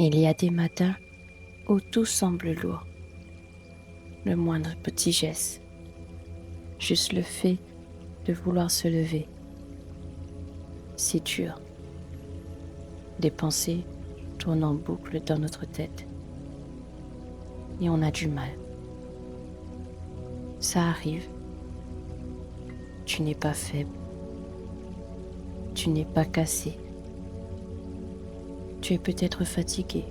Il y a des matins où tout semble lourd. Le moindre petit geste, juste le fait de vouloir se lever. C'est dur. Des pensées tournent en boucle dans notre tête. Et on a du mal. Ça arrive. Tu n'es pas faible. Tu n'es pas cassé. Tu es peut-être fatigué,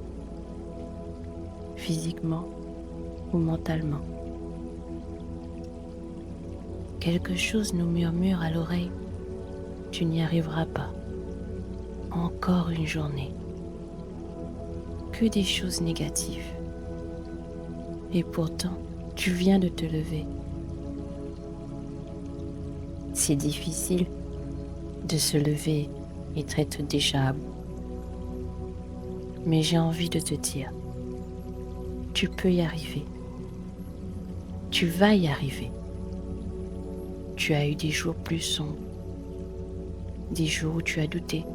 physiquement ou mentalement. Quelque chose nous murmure à l'oreille, tu n'y arriveras pas. Encore une journée. Que des choses négatives. Et pourtant, tu viens de te lever. C'est difficile de se lever et d'être déjà à bout. Mais j'ai envie de te dire, tu peux y arriver. Tu vas y arriver. Tu as eu des jours plus sombres, des jours où tu as douté,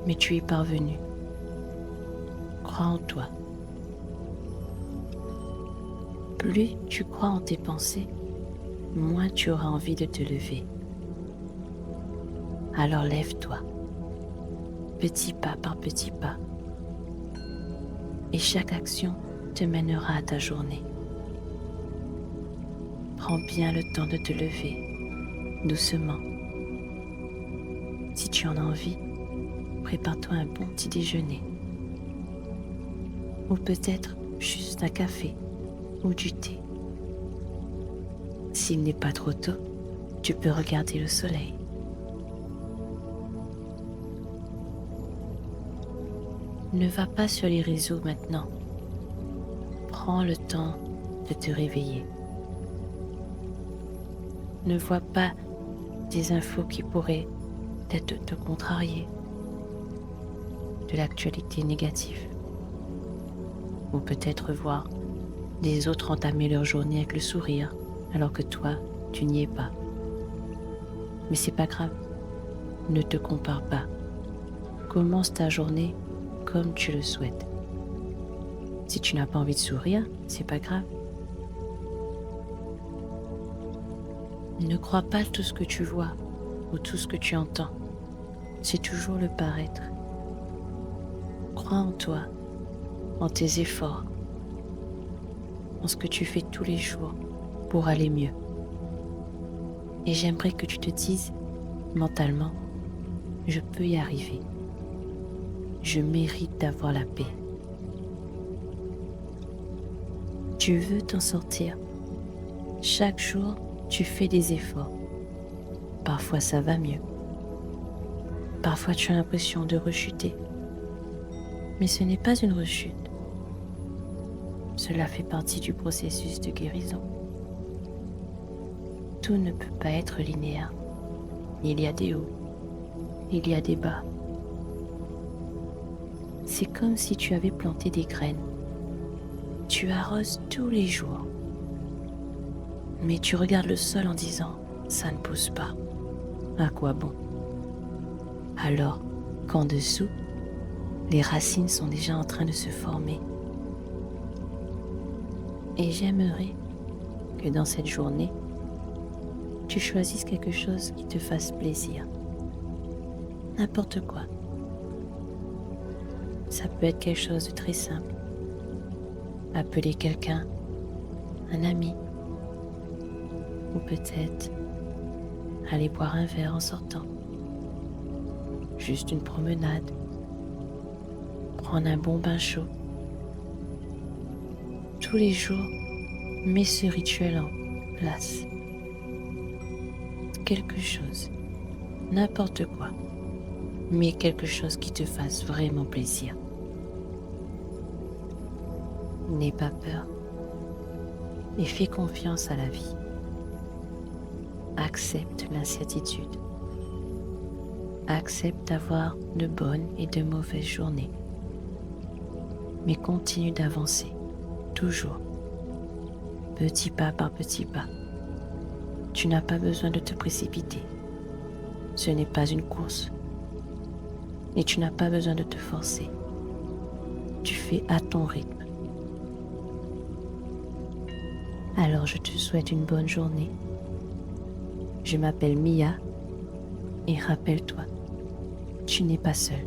mais tu es parvenu. Crois en toi. Plus tu crois en tes pensées, moins tu auras envie de te lever. Alors lève-toi, petit pas par petit pas, et chaque action te mènera à ta journée. Prends bien le temps de te lever, doucement. Si tu en as envie, prépare-toi un bon petit déjeuner. Ou peut-être juste un café ou du thé. S'il n'est pas trop tôt, tu peux regarder le soleil. Ne va pas sur les réseaux maintenant. Prends le temps de te réveiller. Ne vois pas des infos qui pourraient peut-être te contrarier, de l'actualité négative, ou peut-être voir des autres entamer leur journée avec le sourire, alors que toi, tu n'y es pas. Mais c'est pas grave, ne te compare pas. Commence ta journée comme tu le souhaites. Si tu n'as pas envie de sourire, c'est pas grave. Ne crois pas tout ce que tu vois ou tout ce que tu entends. C'est toujours le paraître. Crois en toi, en tes efforts, en ce que tu fais tous les jours pour aller mieux. Et j'aimerais que tu te dises mentalement, je peux y arriver. Je mérite d'avoir la paix. Tu veux t'en sortir. Chaque jour, tu fais des efforts. Parfois, ça va mieux. Parfois, tu as l'impression de rechuter. Mais ce n'est pas une rechute. Cela fait partie du processus de guérison. Tout ne peut pas être linéaire. Il y a des hauts, il y a des bas. C'est comme si tu avais planté des graines. Tu arroses tous les jours. Mais tu regardes le sol en disant « ça ne pousse pas ». À quoi bon? Alors qu'en dessous, les racines sont déjà en train de se former. Et j'aimerais que dans cette journée, tu choisisses quelque chose qui te fasse plaisir. N'importe quoi. Ça peut être quelque chose de très simple. Appeler quelqu'un, un ami, ou peut-être aller boire un verre en sortant. Juste une promenade. Prendre un bon bain chaud. Tous les jours, mets ce rituel en place. Quelque chose, n'importe quoi, mais quelque chose qui te fasse vraiment plaisir. N'aie pas peur et fais confiance à la vie. Accepte l'incertitude. Accepte d'avoir de bonnes et de mauvaises journées. Mais continue d'avancer, toujours, petit pas par petit pas. Tu n'as pas besoin de te précipiter. Ce n'est pas une course. Et tu n'as pas besoin de te forcer. tu fais à ton rythme. Alors je te souhaite une bonne journée. Je m'appelle Mia et rappelle-toi, tu n'es pas seul.